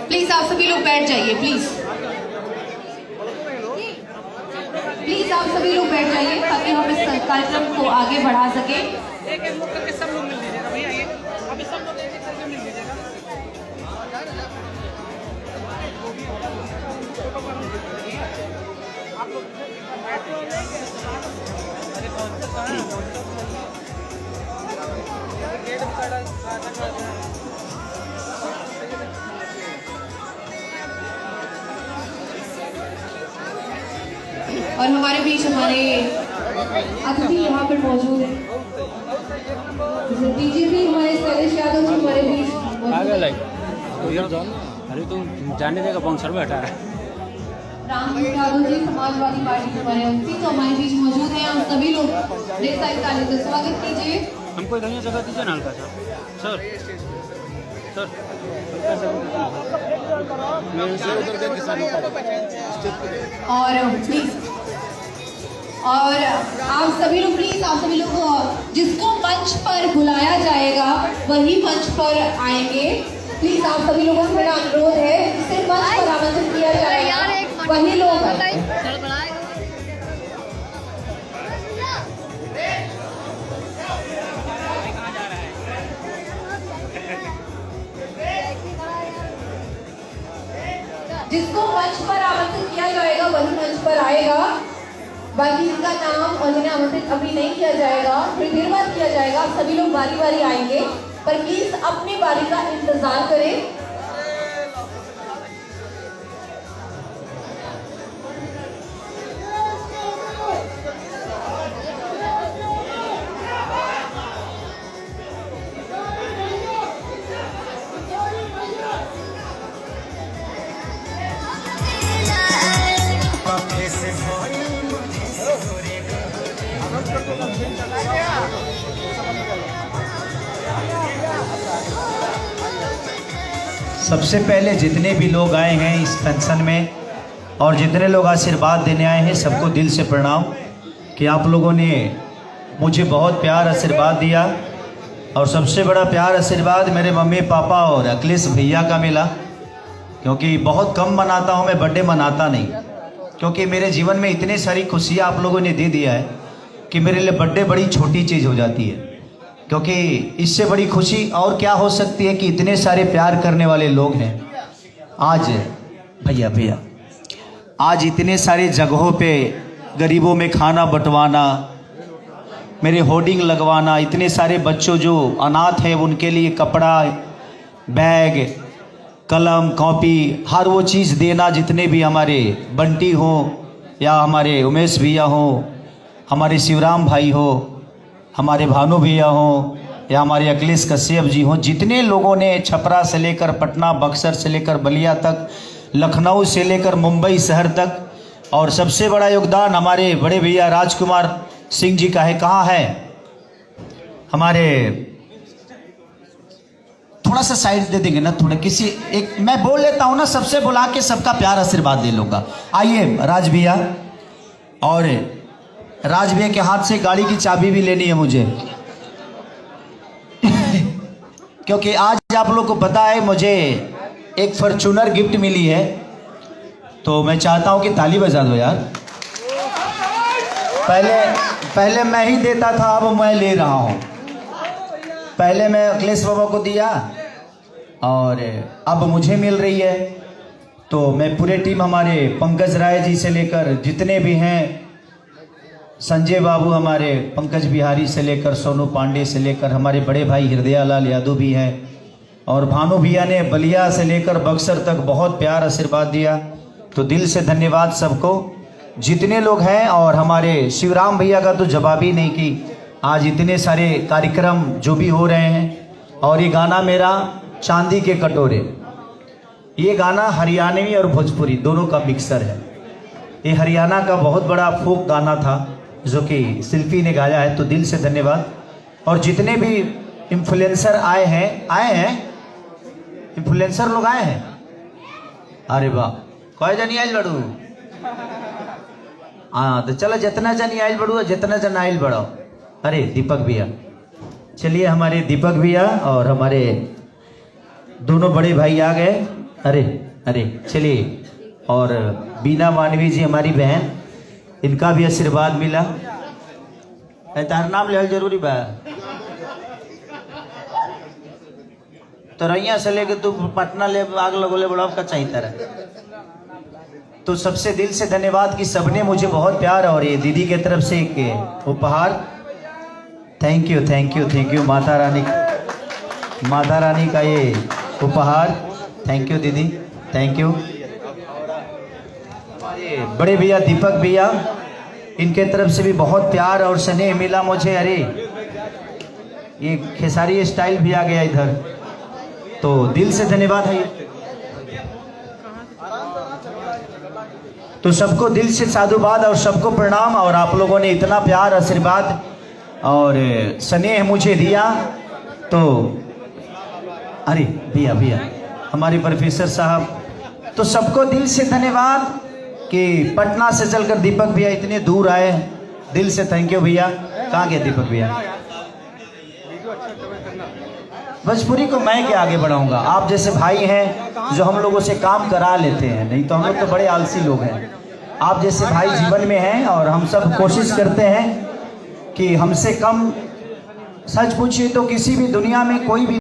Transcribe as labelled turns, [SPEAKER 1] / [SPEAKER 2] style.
[SPEAKER 1] Please आप सभी लोग बैठ जाइए, प्लीज प्लीज आप सभी लोग बैठ जाइए ताकि हम इस कार्यक्रम को आगे बढ़ा सके।
[SPEAKER 2] एक एक मुख करके सब लोग मिल लीजिएगा भैया, ये अभी सब लोग एक एक करके मिल लीजिएगा। आप लोग
[SPEAKER 1] और हमारे बीच हमारे अतिथि यहाँ पर मौजूद है, डीजीपी हमारे शैलेश यादव जी हमारे बीच मौजूद है।
[SPEAKER 3] अरे तुम जाने देगा बाउंसर में हटा रहा है।
[SPEAKER 1] राम यादव जी समाजवादी पार्टी के हमारे अतिथि तो हमारे बीच मौजूद हैं। हम सभी लोग ढेर सारी तालियों से स्वागत कीजिए।
[SPEAKER 3] हमको इधर जगह दीजिए ना हल्का सा सर। सर
[SPEAKER 1] और प्लीज और आप सभी लोग प्लीज आप सभी लोग जिसको मंच पर बुलाया जाएगा वही मंच पर आएंगे। प्लीज आप सभी लोगों से मेरा अनुरोध है, जिसे मंच पर आमंत्रित किया जाएगा वही लोग आए। जिसको मंच पर आमंत्रित किया जाएगा वही मंच पर आएगा। बाकी जिनका नाम और जिन्हें आमंत्रित अभी नहीं किया जाएगा फिर देर बाद किया जाएगा। आप सभी लोग बारी बारी आएंगे, पर प्लीज अपनी बारी का इंतजार करें।
[SPEAKER 4] सबसे पहले जितने भी लोग आए हैं इस फंक्शन में और जितने लोग आशीर्वाद देने आए हैं सबको दिल से प्रणाम कि आप लोगों ने मुझे बहुत प्यार आशीर्वाद दिया। और सबसे बड़ा प्यार आशीर्वाद मेरे मम्मी पापा और अखिलेश भैया का मिला, क्योंकि बहुत कम मनाता हूँ मैं, बर्थडे मनाता नहीं, क्योंकि मेरे जीवन में इतनी सारी खुशियाँ आप लोगों ने दे दिया है कि मेरे लिए बर्थडे बड़ी छोटी चीज़ हो जाती है। क्योंकि इससे बड़ी खुशी और क्या हो सकती है कि इतने सारे प्यार करने वाले लोग हैं। आज भैया आज इतने सारे जगहों पे गरीबों में खाना बंटवाना, मेरे होर्डिंग लगवाना, इतने सारे बच्चों जो अनाथ हैं उनके लिए कपड़ा, बैग, कलम, कॉपी, हर वो चीज़ देना, जितने भी हमारे बंटी हो या हमारे उमेश भैया हो, हमारे शिवराम भाई हो, हमारे भानु भैया हो या हमारे अखिलेश कश्यप जी हो, जितने लोगों ने छपरा से लेकर पटना, बक्सर से लेकर बलिया तक, लखनऊ से लेकर मुंबई शहर तक, और सबसे बड़ा योगदान हमारे बड़े भैया राजकुमार सिंह जी का है। कहाँ है हमारे, थोड़ा सा साइड दे देंगे ना, थोड़ा किसी एक मैं बोल लेता हूँ ना, सबसे बुला के सबका प्यार आशीर्वाद दे लूँगा। आइए राज भैया, और राज भैया के हाथ से गाड़ी की चाबी भी लेनी है मुझे क्योंकि आज आप लोग को पता है मुझे एक फॉर्च्यूनर गिफ्ट मिली है, तो मैं चाहता हूं कि ताली बजा दो यार। पहले मैं ही देता था, अब मैं ले रहा हूं। पहले मैं अखिलेश बाबा को दिया और अब मुझे मिल रही है। तो मैं पूरे टीम, हमारे पंकज राय जी से लेकर जितने भी हैं, संजय बाबू, हमारे पंकज बिहारी से लेकर सोनू पांडे से लेकर हमारे बड़े भाई हृदयालाल यादव भी हैं, और भानु भैया ने बलिया से लेकर बक्सर तक बहुत प्यार आशीर्वाद दिया। तो दिल से धन्यवाद सबको, जितने लोग हैं। और हमारे शिवराम भैया का तो जवाब ही नहीं कि आज इतने सारे कार्यक्रम जो भी हो रहे हैं। और ये गाना मेरा चांदी के कटोरे, ये गाना हरियाणवी और भोजपुरी दोनों का मिक्सर है। ये हरियाणा का बहुत बड़ा फोक गाना था जो कि शिल्पी ने गाया है। तो दिल से धन्यवाद। और जितने भी इन्फ्लुएंसर आए हैं इन्फ्लुएंसर लोग आए हैं, अरे वाह, कई जनी आयल बड़ू। हाँ तो चलो, जितना जनी आयल बड़ू, जितना जन आयल बढ़ो। अरे दीपक भैया, चलिए हमारे दीपक भैया और हमारे दोनों बड़े भाई आ गए। अरे अरे चलिए, और बीना मानवी जी हमारी बहन, इनका भी आशीर्वाद मिला। तार नाम ले जरूरी बा, तो रैया से लेके तू पटना ले आग लगोले बड़ा का चाहिए तरह। तो सबसे दिल से धन्यवाद कि सबने मुझे बहुत प्यार, और ये दीदी की तरफ से एक उपहार। Thank you thank you thank you, Mata Rani का ये उपहार। थैंक यू दीदी, थैंक यू। हमारे बड़े भैया दीपक भैया, इनके तरफ से भी बहुत प्यार और स्नेह मिला मुझे। अरे ये खेसारी स्टाइल भी आ गया इधर, तो दिल से धन्यवाद है। तो सबको दिल से साधुवाद और सबको प्रणाम, और आप लोगों ने इतना प्यार आशीर्वाद और स्नेह मुझे दिया। तो अरे भैया हमारे प्रोफेसर साहब, तो सबको दिल से धन्यवाद कि पटना से चलकर दीपक भैया इतने दूर आए। दिल से थैंक यू भैया। कहाँ गए दीपक भैया? भोजपुरी को मैं क्या आगे बढ़ाऊंगा, आप जैसे भाई हैं जो हम लोगों से काम करा लेते हैं, नहीं तो हम लोग तो बड़े आलसी लोग हैं। आप जैसे भाई जीवन में हैं, और हम सब कोशिश करते हैं कि हमसे कम, सच पूछिए तो किसी भी दुनिया में कोई भी